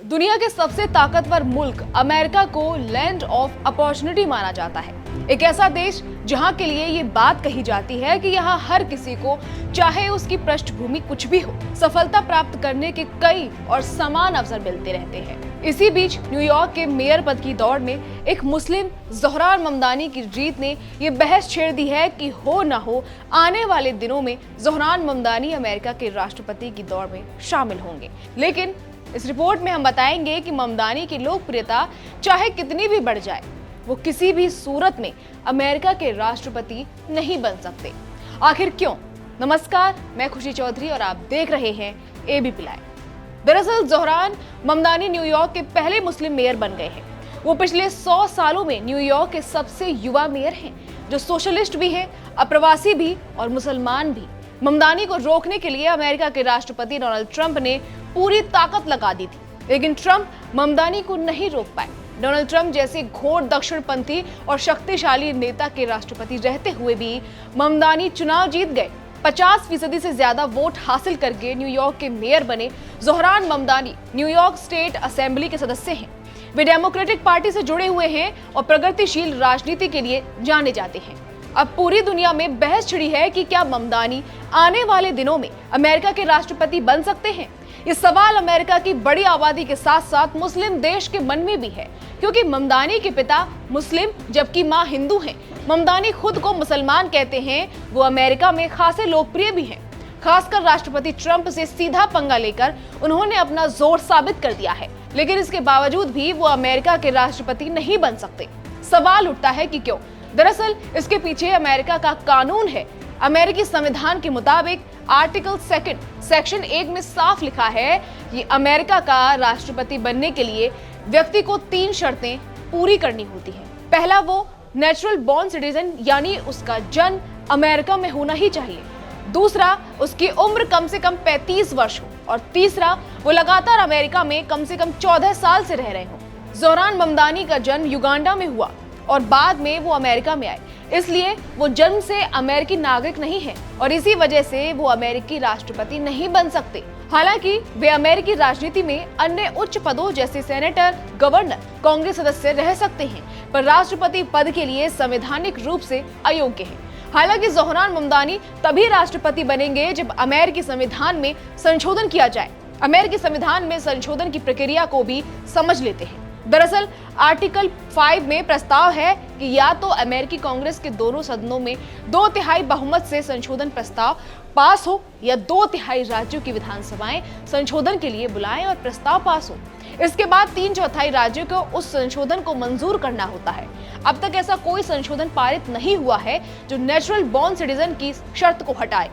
दुनिया के सबसे ताकतवर मुल्क अमेरिका को लैंड ऑफ अपॉर्चुनिटी माना जाता है। एक ऐसा देश जहां के लिए ये बात कही जाती है कि यहाँ हर किसी को, चाहे उसकी पृष्ठभूमि कुछ भी हो, सफलता प्राप्त करने के कई और समान अवसर मिलते रहते हैं। इसी बीच न्यूयॉर्क के मेयर पद की दौड़ में एक मुस्लिम ज़ोहरान ममदानी की जीत ने ये बहस छेड़ दी है कि हो न हो आने वाले दिनों में ज़ोहरान ममदानी अमेरिका के राष्ट्रपति की दौड़ में शामिल होंगे। लेकिन इस रिपोर्ट में हम बताएंगे कि ममदानी की लोकप्रियता चाहे कितनी भी बढ़ जाए, वो किसी भी सूरत में अमेरिका के राष्ट्रपति नहीं बन सकते। आखिर क्यों? नमस्कार, मैं खुशी चौधरी और आप देख रहे हैं एबीपी लाइव। दरअसल ज़ोहरान ममदानी न्यूयॉर्क के पहले मुस्लिम मेयर बन गए हैं। वो पिछले 100 सालों में न्यूयॉर्क के सबसे युवा मेयर हैं, जो सोशलिस्ट भी हैं, अप्रवासी भी और मुसलमान भी। ममदानी को रोकने के लिए अमेरिका के राष्ट्रपति डोनाल्ड ट्रंप ने पूरी ताकत लगा दी थी, लेकिन ट्रंप ममदानी को नहीं रोक पाए। डोनाल्ड ट्रंप जैसे घोर दक्षिणपंथी और शक्तिशाली नेता के राष्ट्रपति रहते हुए भी ममदानी चुनाव जीत गए। 50% से ज्यादा वोट हासिल करके न्यूयॉर्क के मेयर बने Zohran Mamdani New York state assembly के सदस्य हैं। वे डेमोक्रेटिक पार्टी से जुड़े हुए हैं और प्रगतिशील राजनीति के लिए जाने जाते हैं। अब पूरी दुनिया में बहस छिड़ी है कि क्या ममदानी आने वाले दिनों में अमेरिका के राष्ट्रपति बन सकते हैं। ये सवाल अमेरिका की बड़ी आबादी के साथ साथ मुस्लिम देश के मन में भी है, क्योंकि ममदानी के पिता मुस्लिम जबकि मां हिंदू हैं। ममदानी खुद को मुसलमान कहते हैं। वो अमेरिका में खासे लोकप्रिय भी हैं। खासकर राष्ट्रपति ट्रंप से सीधा पंगा लेकर उन्होंने अपना जोर साबित कर दिया है, लेकिन इसके बावजूद भी वो अमेरिका के राष्ट्रपति नहीं बन सकते। सवाल उठता है कि क्यों? दरअसल इसके पीछे अमेरिका का कानून है। अमेरिकी संविधान के मुताबिक आर्टिकल 2 सेक्शन 1 में साफ लिखा है कि अमेरिका का राष्ट्रपति बनने के लिए व्यक्ति को 3 शर्तें पूरी करनी होती हैं। पहला, वो नेचुरल बॉर्न सिटीजन यानी उसका जन्म अमेरिका में होना ही चाहिए। दूसरा, उसकी उम्र कम से कम 35 वर्ष हो। और तीसरा, वो लगातार अमेरिका में कम से कम 14 साल से रह रहे हो। ज़ोहरान ममदानी का जन्म युगांडा में हुआ और बाद में वो अमेरिका में आए, इसलिए वो जन्म से अमेरिकी नागरिक नहीं है और इसी वजह से वो अमेरिकी राष्ट्रपति नहीं बन सकते। हालांकि वे अमेरिकी राजनीति में अन्य उच्च पदों जैसे सेनेटर, गवर्नर, कांग्रेस सदस्य रह सकते हैं, पर राष्ट्रपति पद के लिए संवैधानिक रूप से अयोग्य हैं। हालांकि ज़ोहरान ममदानी तभी राष्ट्रपति बनेंगे जब अमेरिकी संविधान में संशोधन किया जाए। अमेरिकी संविधान में संशोधन की प्रक्रिया को भी समझ लेते हैं। दरअसल आर्टिकल 5 में प्रस्ताव है कि या तो अमेरिकी कांग्रेस के दोनों सदनों में 2/3 बहुमत से संशोधन प्रस्ताव पास हो या 2/3 राज्यों की विधानसभाएं संशोधन के लिए बुलाएं और प्रस्ताव पास हो। इसके बाद 3/4 राज्यों को उस संशोधन को मंजूर करना होता है। अब तक ऐसा कोई संशोधन पारित नहीं हुआ है जो नेचुरल बॉर्न सिटीजन की शर्त को हटाए।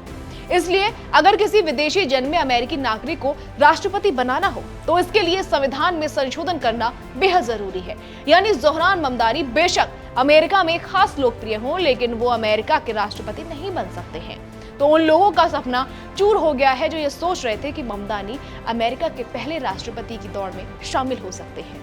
इसलिए अगर किसी विदेशी जन्मे अमेरिकी नागरिक को राष्ट्रपति बनाना हो तो इसके लिए संविधान में संशोधन करना बेहद जरूरी है। यानी ज़ोहरान ममदानी बेशक अमेरिका में खास लोकप्रिय हो, लेकिन वो अमेरिका के राष्ट्रपति नहीं बन सकते हैं। तो उन लोगों का सपना चूर हो गया है जो ये सोच रहे थे कि ममदानी अमेरिका के पहले राष्ट्रपति की दौड़ में शामिल हो सकते हैं।